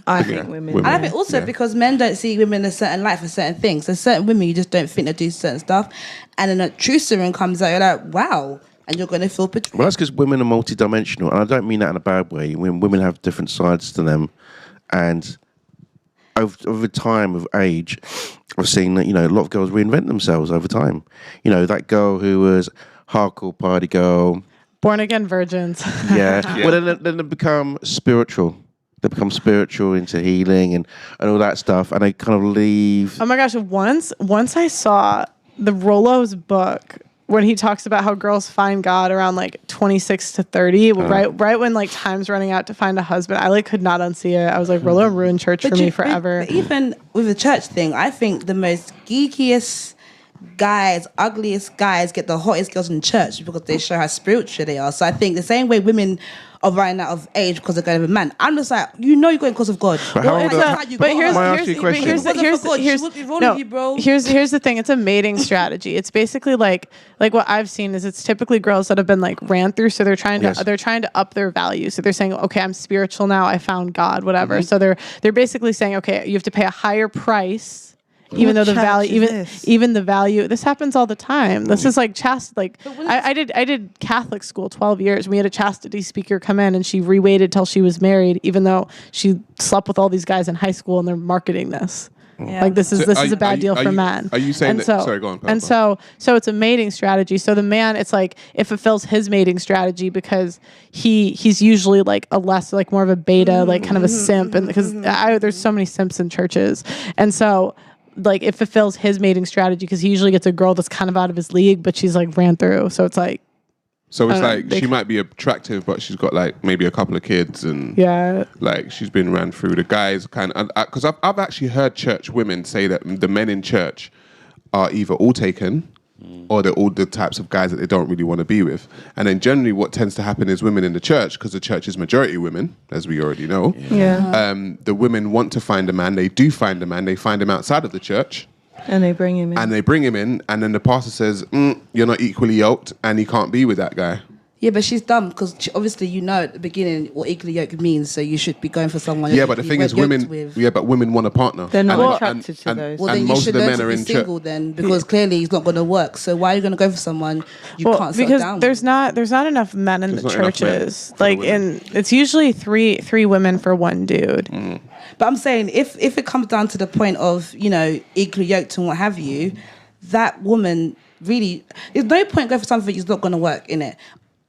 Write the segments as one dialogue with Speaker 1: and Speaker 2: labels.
Speaker 1: I think women.
Speaker 2: And I think also because men don't see women in a certain light for certain things. There's certain women you just don't think they do certain stuff. And then a true serum comes out, you're like, wow. And you're going to feel betrayed.
Speaker 3: Well, that's because women are multidimensional. And I don't mean that in a bad way. When women have different sides to them. And over time, with age, I've seen that, a lot of girls reinvent themselves over time. That girl who was hardcore party girl.
Speaker 4: Born again virgins.
Speaker 3: Yeah. Well, then they become spiritual. They become spiritual into healing and all that stuff, and they kind of leave.
Speaker 4: Oh my gosh! Once I saw the Rollo's book when he talks about how girls find God around like 26 to 30, right when like time's running out to find a husband. I could not unsee it. I was like, Rollo ruined church for me forever.
Speaker 2: But even with the church thing, I think the most geekiest guys, ugliest guys get the hottest girls in church because they show how spiritual they are. So I think the same way women are running out of age because they're going with a man. I'm just like, you're going because of God.
Speaker 3: But
Speaker 4: here's the thing. It's a mating strategy. It's basically like what I've seen is it's typically girls that have been like ran through, so they're trying to up their value. So they're saying, okay, I'm spiritual now. I found God, whatever. Mm-hmm. So they're basically saying, okay, you have to pay a higher price. Even though the value, even the value, this happens all the time. This is like chastity. I did Catholic school 12 years. We had a chastity speaker come in, and she rewaited till she was married, even though she slept with all these guys in high school, and they're marketing this. Yeah. Like this is a bad deal for men.
Speaker 5: Are you saying sorry, go on.
Speaker 4: And so it's a mating strategy. So the man, it's like it fulfills his mating strategy because he's usually like a less like more of a beta, like kind of a simp, and because there's so many simps in churches, and so. Like it fulfills his mating strategy because he usually gets a girl that's kind of out of his league, but she's like ran through. So it's like,
Speaker 5: she might be attractive, but she's got like maybe a couple of kids and like she's been ran through. The guys kind of, because I've actually heard church women say that the men in church are either all taken or they're all the types of guys that they don't really want to be with. And then generally what tends to happen is women in the church, because the church is majority women, as we already know, the women want to find a man. They do find a man. They find him outside of the church.
Speaker 1: And they bring him in.
Speaker 5: And then the pastor says, you're not equally yoked and he can't be with that guy.
Speaker 2: Yeah, but she's dumb because obviously at the beginning what equally yoked means, so you should be going for someone.
Speaker 5: Yeah, but the thing is, women want a partner.
Speaker 1: They're not attracted to those.
Speaker 2: Well, then you should learn to be single then, because clearly it's not going to work. So why are you going to go for someone you can't settle down?
Speaker 4: Because there's not enough men in the churches. Like, it's usually three women for one dude.
Speaker 5: Mm.
Speaker 2: But I'm saying if it comes down to the point of equally yoked and what have you, that woman really, there's no point going for something that's not going to work in it.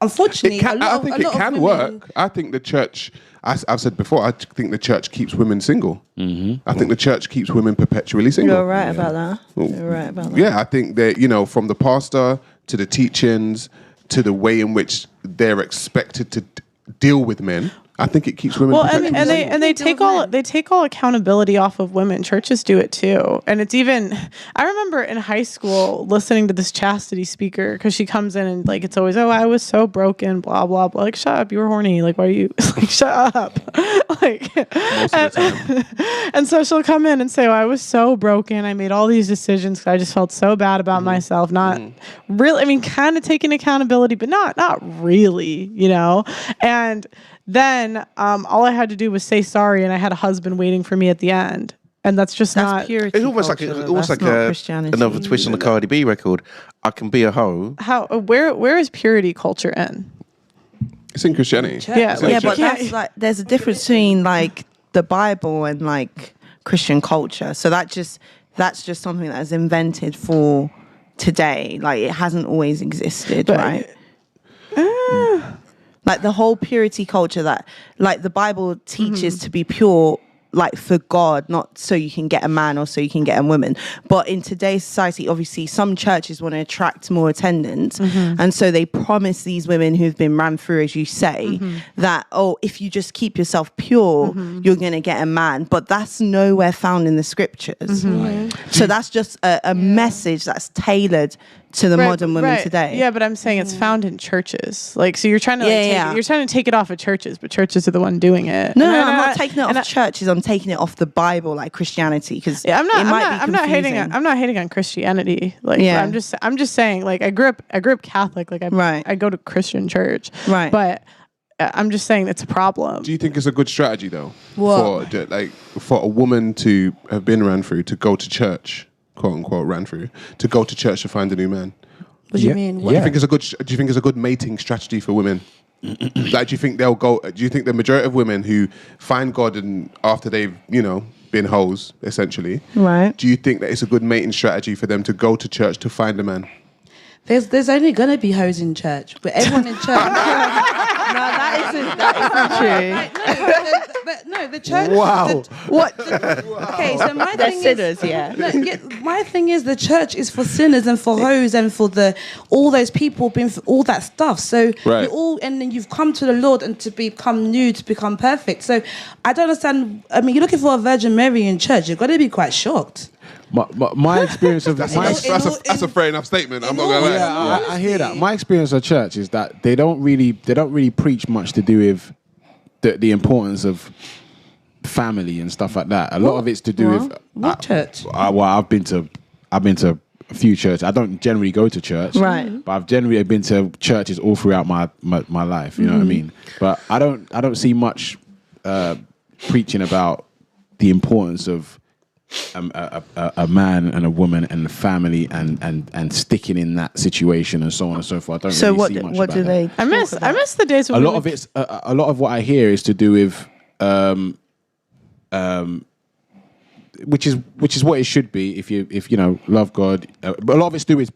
Speaker 2: Unfortunately,
Speaker 5: I think it can work. I think the church, I've said before, I think the church keeps women single. Mm-hmm. I think the church keeps women perpetually single.
Speaker 1: You're right about that. You're right about that.
Speaker 5: Yeah, I think that, from the pastor to the teachings to the way in which they're expected to deal with men. I think it keeps women. Well,
Speaker 4: and they take all accountability off of women. Churches do it too, and it's even. I remember in high school listening to this chastity speaker because she comes in and like it's always I was so broken, blah blah blah. Like shut up, you were horny. Like why are you like shut up? Like most of the time. And so she'll come in and say, I was so broken. I made all these decisions because I just felt so bad about myself. Not really. I mean, kind of taking accountability, but not really. And. Then all I had to do was say sorry, and I had a husband waiting for me at the end, and that's not
Speaker 1: purity.
Speaker 3: It's almost like another twist on the Cardi B record. I can be a hoe.
Speaker 4: Where is purity culture in?
Speaker 5: It's in Christianity.
Speaker 4: Yeah,
Speaker 1: but that's like there's a difference between like the Bible and like Christian culture. So that's just something that is invented for today. Like it hasn't always existed, right? Like the whole purity culture that like the Bible teaches to be pure, like for God, not so you can get a man or so you can get a woman. But in today's society, obviously some churches want to attract more attendance. And so they promise these women who've been ran through, as you say, that, if you just keep yourself pure, you're going to get a man. But that's nowhere found in the scriptures. So that's just a message that's tailored to the modern women today.
Speaker 4: Yeah, but I'm saying it's found in churches. Like, so you're trying to you're trying to take it off of churches, but churches are the one doing it.
Speaker 1: No, I'm not taking it off churches. I'm taking it off the Bible, like Christianity, because
Speaker 4: I'm not hating on Christianity. Like, I'm just saying, like, I grew up Catholic. Like, I go to Christian church,
Speaker 1: right?
Speaker 4: But I'm just saying it's a problem.
Speaker 5: Do you think it's a good strategy though,
Speaker 2: What?
Speaker 5: for a woman to have been ran through to go to church, quote unquote, ran through to go to church to find a new man?
Speaker 2: What do you mean?
Speaker 5: Do you think it's a good? Do you think it's a good mating strategy for women? Like, do you think they'll go? Do you think the majority of women who find God and after they've been hoes essentially,
Speaker 1: Right.
Speaker 5: do you think that it's a good mating strategy for them to go to church to find a man?
Speaker 2: There's only gonna be hoes in church, but everyone in church.
Speaker 1: No, that isn't true.
Speaker 2: But no, the church.
Speaker 6: Wow.
Speaker 2: Okay, so my
Speaker 1: They're
Speaker 2: thing
Speaker 1: sinners,
Speaker 2: is,
Speaker 1: yeah.
Speaker 2: my thing is the church is for sinners and for hoes and for all those people been through all that stuff. So
Speaker 5: Right.
Speaker 2: and then you've come to the Lord and to become new, to become perfect. So I don't understand. I mean, you're looking for a Virgin Mary in church. You've got to be quite shocked.
Speaker 6: My experience of
Speaker 5: That's
Speaker 6: my
Speaker 5: a fair enough statement. I'm not gonna lie.
Speaker 6: yeah, I hear that. My experience of church is that they don't really preach much to do with the importance of family and stuff like that. A lot of it's to do with
Speaker 2: What church?
Speaker 6: well, I've been to a few churches. I don't generally go to church,
Speaker 1: Right.
Speaker 6: But I've generally been to churches all throughout my life. You know what I mean? But I don't see much preaching about the importance of a man and a woman and the family and sticking in that situation and so on and so forth. I don't
Speaker 1: So
Speaker 6: really see much
Speaker 1: what
Speaker 6: about
Speaker 1: do
Speaker 6: that.
Speaker 1: they?
Speaker 4: I miss the days when
Speaker 6: A
Speaker 4: we
Speaker 6: lot
Speaker 4: would-
Speaker 6: of it's a lot of what I hear is to do with which is what it should be if you love God. But a lot of it's to do with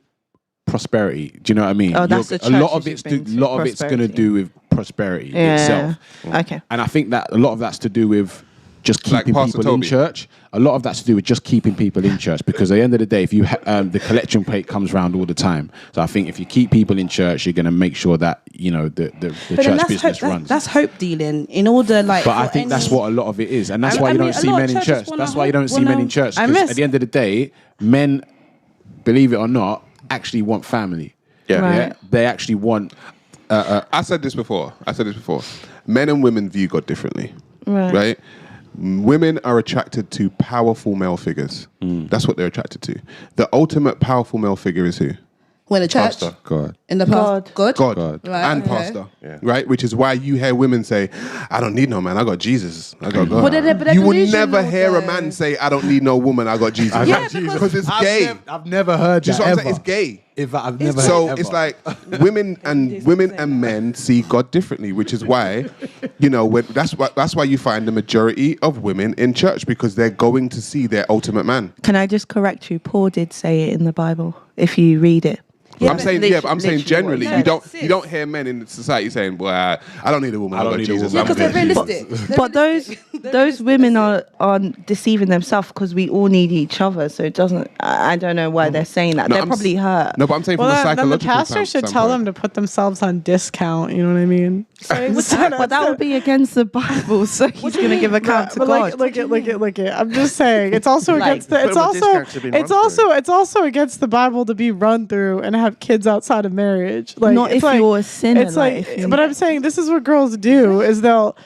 Speaker 6: prosperity. Do you know what I mean?
Speaker 1: Oh, that's the
Speaker 6: a lot of
Speaker 1: churches
Speaker 6: it's
Speaker 1: you've been to,
Speaker 6: a lot of it's going to
Speaker 1: prosperity.
Speaker 6: do with prosperity
Speaker 1: Yeah.
Speaker 6: itself.
Speaker 1: Okay.
Speaker 6: And I think that a lot of that's to do with just
Speaker 5: Like
Speaker 6: keeping
Speaker 5: Pastor
Speaker 6: people in
Speaker 5: Toby.
Speaker 6: church. A lot of that's to do with just keeping people in church, because at the end of the day, if you the collection plate comes round all the time. So I think if you keep people in church, you're going to make sure that the
Speaker 2: But then
Speaker 6: church business
Speaker 2: hope,
Speaker 6: runs.
Speaker 2: that's hope dealing in order, like.
Speaker 6: But I
Speaker 2: for
Speaker 6: think that's
Speaker 2: any-
Speaker 6: what a lot of it is, and that's
Speaker 2: I
Speaker 6: why you
Speaker 2: mean,
Speaker 6: don't
Speaker 2: a
Speaker 6: see
Speaker 2: lot of
Speaker 6: men in
Speaker 2: churches
Speaker 6: church.
Speaker 2: wanna
Speaker 6: That's why you don't see men in church.
Speaker 4: I
Speaker 6: 'Cause
Speaker 4: miss-
Speaker 6: at the end of the day, men, believe it or not, actually want family.
Speaker 3: Yeah.
Speaker 1: Right.
Speaker 6: They actually want.
Speaker 5: I said this before. Men and women view God differently. Right? Women are attracted to powerful male figures. That's what they're attracted to. The ultimate powerful male figure is who?
Speaker 2: when the church
Speaker 3: Pastor.
Speaker 6: God.
Speaker 2: in the past, God.
Speaker 5: God,
Speaker 2: Right,
Speaker 5: and
Speaker 2: okay.
Speaker 5: pastor,
Speaker 3: Yeah.
Speaker 5: right? Which is why you hear women say, "I don't need no man. I got Jesus. I got God."
Speaker 2: But they're
Speaker 5: You will
Speaker 2: delusional,
Speaker 5: never hear a
Speaker 2: though.
Speaker 5: man say, "I don't need no woman. I got Jesus."
Speaker 2: Yeah, because
Speaker 5: it's gay.
Speaker 6: I've never heard
Speaker 5: Just
Speaker 6: that
Speaker 5: what I'm
Speaker 6: ever.
Speaker 5: saying, it's gay.
Speaker 6: If I've never
Speaker 5: So
Speaker 6: heard it
Speaker 5: it's
Speaker 6: ever.
Speaker 5: like women and men see God differently, which is why, that's why you find the majority of women in church, because they're going to see their ultimate man.
Speaker 1: Can I just correct you? Paul did say it in the Bible. If you read it.
Speaker 5: I'm saying but I'm saying
Speaker 1: literally
Speaker 5: generally,
Speaker 2: what-
Speaker 5: you don't hear men in society saying, "Well, I don't need a woman. I
Speaker 6: don't
Speaker 5: got
Speaker 6: need a
Speaker 5: Jesus."
Speaker 6: woman.
Speaker 5: I'm
Speaker 2: Because they're
Speaker 5: good."
Speaker 2: realistic.
Speaker 1: But those women are deceiving themselves, because we all need each other. So it doesn't. I don't know why they're saying that.
Speaker 5: No,
Speaker 1: They're
Speaker 5: I'm
Speaker 1: probably hurt.
Speaker 5: No, but I'm saying from a
Speaker 4: Well, then the
Speaker 5: psychological
Speaker 4: pastor should tell them to put themselves on discount. You know what I mean?
Speaker 1: But that would be against the Bible. So he's going to give account to
Speaker 4: But
Speaker 1: God.
Speaker 4: look it. I'm just saying, it's also
Speaker 1: Like,
Speaker 4: against the.
Speaker 3: put
Speaker 4: It's
Speaker 3: them on
Speaker 4: also.
Speaker 3: discount to be run through.
Speaker 4: It's also against the Bible to be run through and have kids outside of marriage. Like,
Speaker 1: Not
Speaker 4: it's
Speaker 1: if
Speaker 4: like,
Speaker 1: you're a sinner,
Speaker 4: It's
Speaker 1: like,
Speaker 4: like,
Speaker 1: if you-
Speaker 4: but I'm saying this is what girls do: is they'll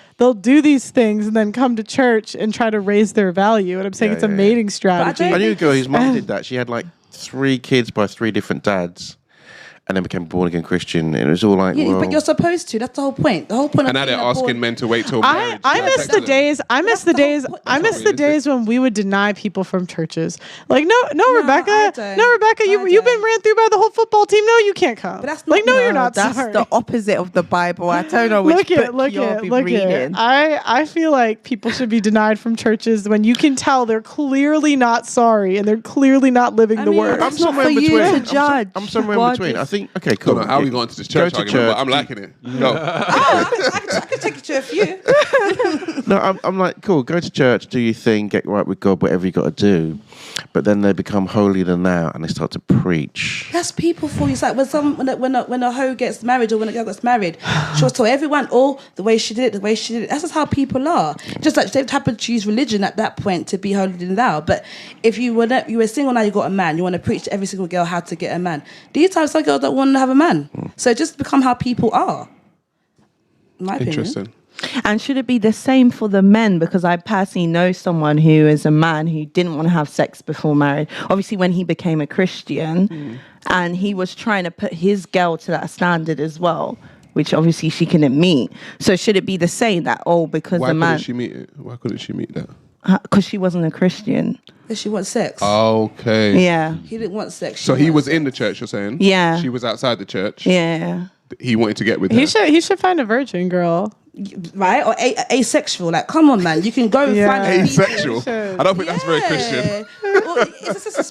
Speaker 4: do these things and then come to church and try to raise their value. And I'm saying
Speaker 3: Yeah,
Speaker 4: it's a
Speaker 3: yeah,
Speaker 4: mating
Speaker 3: yeah.
Speaker 4: strategy.
Speaker 3: I knew a girl whose mum did that. She had like 3 kids by 3 different dads, and then became a born again Christian. And it was all like,
Speaker 2: Yeah,
Speaker 3: well,
Speaker 2: but you're supposed to. That's the whole point. The whole point.
Speaker 5: And now
Speaker 2: of
Speaker 5: they're
Speaker 2: being a
Speaker 5: asking
Speaker 2: born-
Speaker 5: men to wait till marriage.
Speaker 4: I
Speaker 5: to
Speaker 4: miss
Speaker 5: sex
Speaker 4: the
Speaker 5: them.
Speaker 4: days. I miss the
Speaker 2: That's the whole
Speaker 4: days.
Speaker 2: point.
Speaker 4: I
Speaker 2: That's
Speaker 4: miss
Speaker 5: not
Speaker 4: the
Speaker 5: realistic.
Speaker 4: days when we would deny people from churches. Like, no,
Speaker 2: I
Speaker 4: Rebecca,
Speaker 2: don't.
Speaker 4: no, Rebecca,
Speaker 2: I
Speaker 4: you've been
Speaker 2: don't.
Speaker 4: ran through by the whole football team. No, you can't come.
Speaker 2: But that's
Speaker 4: like,
Speaker 2: not-
Speaker 4: no,
Speaker 2: no,
Speaker 4: you're not.
Speaker 1: That's
Speaker 4: Sorry.
Speaker 1: the opposite of the Bible. I don't know which book you'll be reading.
Speaker 4: I feel like people should be denied from churches when you can tell they're clearly not sorry and they're clearly not living the
Speaker 2: mean,
Speaker 4: word.
Speaker 1: That's not for you to judge.
Speaker 3: I'm somewhere in
Speaker 1: God
Speaker 3: between.
Speaker 1: is-
Speaker 3: I think, okay,
Speaker 5: I
Speaker 3: cool.
Speaker 5: don't know how we got into this church
Speaker 3: Go to
Speaker 5: argument, but
Speaker 3: church.
Speaker 5: I'm liking it. No.
Speaker 2: I could take you to a few.
Speaker 3: No, I'm like, cool, go to church, do your thing, get right with God, whatever you got to do. But then they become holier than thou and they start to preach.
Speaker 2: That's people for you. It's like when a hoe gets married or when a girl gets married, she'll tell everyone, "Oh, the way she did it, That's just how people are. Just like they've happened to use religion at that point to be holier than thou. But if you were single now, you got a man. You want to preach to every single girl how to get a man. These times, some girls don't want to have a man. So it just become how people are. In my opinion.
Speaker 5: Interesting.
Speaker 1: And should it be the same for the men? Because I personally know someone who is a man who didn't want to have sex before marriage. Obviously, when he became a Christian, and he was trying to put his girl to that standard as well. which obviously she couldn't meet. So should it be the same that, because
Speaker 5: Why
Speaker 1: the man...
Speaker 5: couldn't she meet it? Why couldn't she meet that?
Speaker 1: Because she wasn't a Christian.
Speaker 2: She wants sex.
Speaker 5: Okay.
Speaker 1: Yeah.
Speaker 2: He didn't want sex.
Speaker 5: So he was in the church, you're saying?
Speaker 1: Yeah.
Speaker 5: She was outside the church.
Speaker 1: Yeah.
Speaker 5: He wanted to get with her.
Speaker 4: He should find a virgin girl.
Speaker 2: Right? Or asexual. Like, come on, man. You can go and find
Speaker 5: Asexual. I don't think that's very Christian.
Speaker 2: Well, it's just a